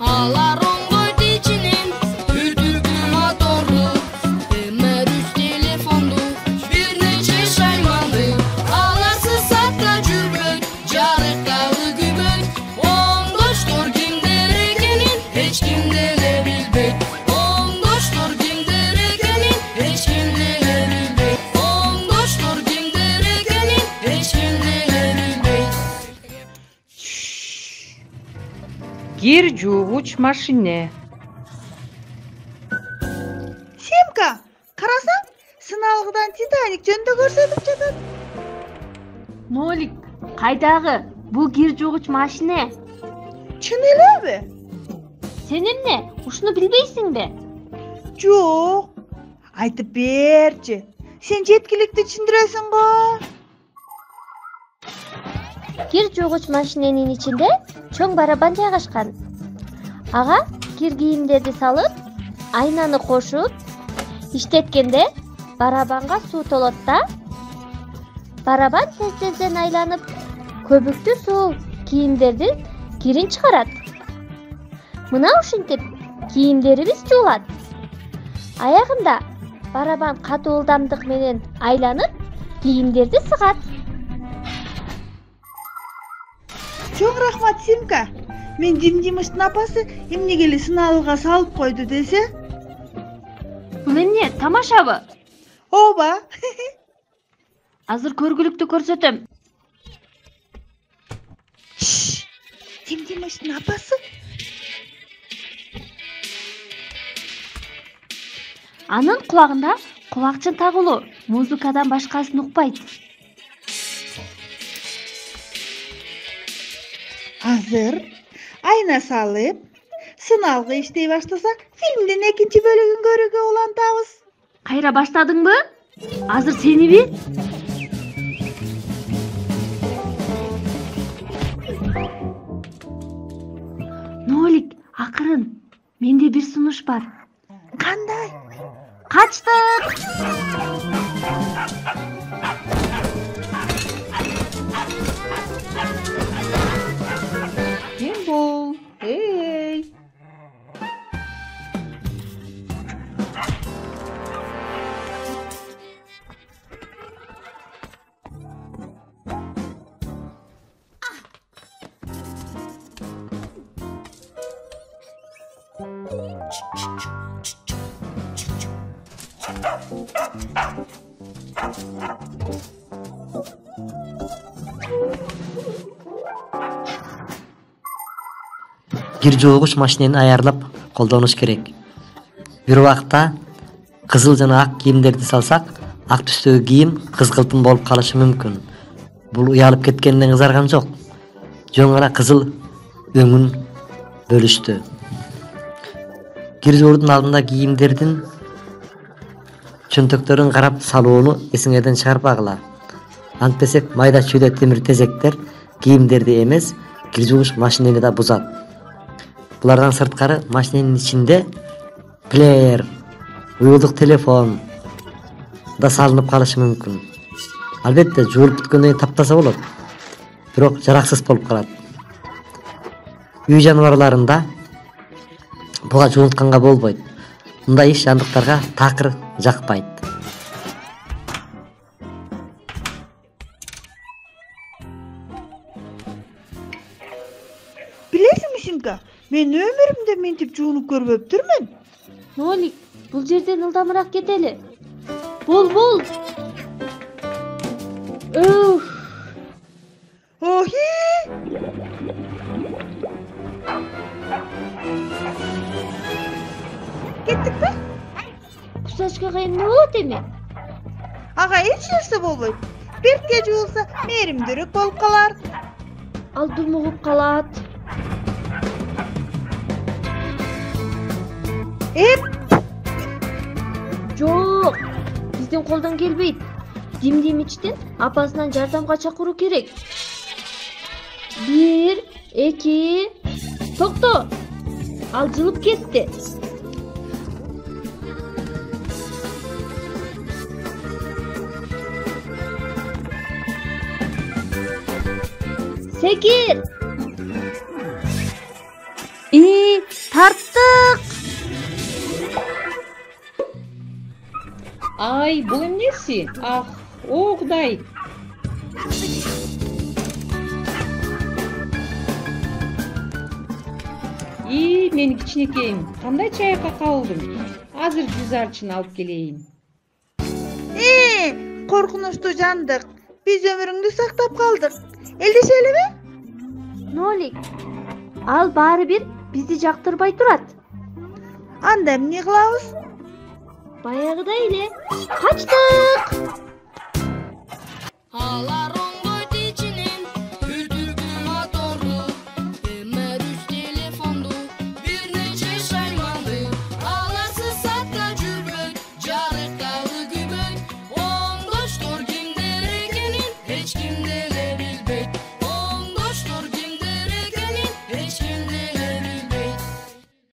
Ağlar ongoydu içinin, hürtüklü motorlu, emerüz telefondu, bir neçe şaymandı. Ağlarsız satta cürbün, jarık dağı gübün, ondoştur kimdir ekenin, hiç kimde ne bilbek. Ondoştur kimdir ekenin, hiç kimde ne bilbek. Ondoştur kimdir ekenin, hiç kimde ne bilbek. Gir жуугуч машине. Семка, карасаң, сыналгыдан Титаник жөнүндө көрсөтүп жатат. Нолик, кайдагы? Бул кир жуугуч машине. Чын элеби? Сен эмне? Ушуну билбейсиңби? Жок. Айтып берчи. Сен жеткиликти түшүндүрөсүң го. Кир жуугуч машиненин ичинде чоң барабан жайгашкан. Ага кир кийимдерди салып, айнаны кошуп, иштеткенде барабанга суу толот да. Барабан тез-тезден айланып, көбүктүү суу кийимдердин кирин чыгарат. Мына ушинтип кийимдерибиз жуулат. Аягында барабан катуу ылдамдык менен айланып, кийимдерди сыгат. Чоң рахмат, Семка. Мен Димдимыштын апасы эмнеге эле сыналууга салып койду десе? Бул эмне? Тамашабы? Ооба. Азыр көргүлүктү көрсөтөм. Димдимыштын апасы? Анын кулагында кулакчын тагылуу, музыкадан башкасын укпайт. Азыр айна салып, сыналгы иштей баштаса, фильмдин экинчи бөлүгүн көрүүгө улантабыз. Кайра баштадыңбы? Азыр сениби? Нолик, акырын. Менде бир сунуш бар. Кандай? Качтык! Ким бул? Эй! Кир жуугуч машинени аярлап колдонуш керек. Бир убакта кызыл жана ак кийимдерди салсак, ак түстөгү кийим кызгылтым болуп калышы мүмкүн. Бул уялып кеткенден кызарган жок. Жөн гана кызыл өңүн бөлүштү. Кир жуурдун алдында кийимдердин чөнтөктөрүн карап салууну эсиңерден чыгарбагыла. Антпесек майда чүйдө темир тезектер кийимдерди эмес, кир жуугуч машинени да бузат. Булардан сырткары машиненин ичинде плеер, уюлдук телефон да салынып калышы мүмкүн. Албетте жуулуп бүткөндөн кийин таптаса болот, бирок жараксыз болуп калат. Үй жаныбарларында буга жуулутканга болбойт. Мындай иш жандыктарга такыр жакпайт. Билесиңби, Семка? Мен өмүрүмдө мынтип жуунуп көрбөптүрмүн. Нолик, бул жерден ылдамыраак кетели. Бул. Охи! Кеттикпи? Кусачкага эмне болот эми? Ага эч нерсе болбойт. Бертке жуулса, мээримдүүрөөк болуп калар. Ал думугуп калат. Жок, биздин колдон келбейт. Димдимичтин апасынан жардамга чакыруу керек. 1, 2, токто. Ал жылып кетти. секир. Тарттык. Ай, бул эмнеси? Ах, о Кудай. Менин кичинекейим, кандай чайыкка кабылдым? Азыр жүз арчын алып келейин. Коркунучтуу жандык. Биз өмүрүңдү сактап калдык. Элдешелеби? Нолик, ал баары бир бизди жактырбай турат. Анда эмне кылабыз? Баягыдай эле качтык.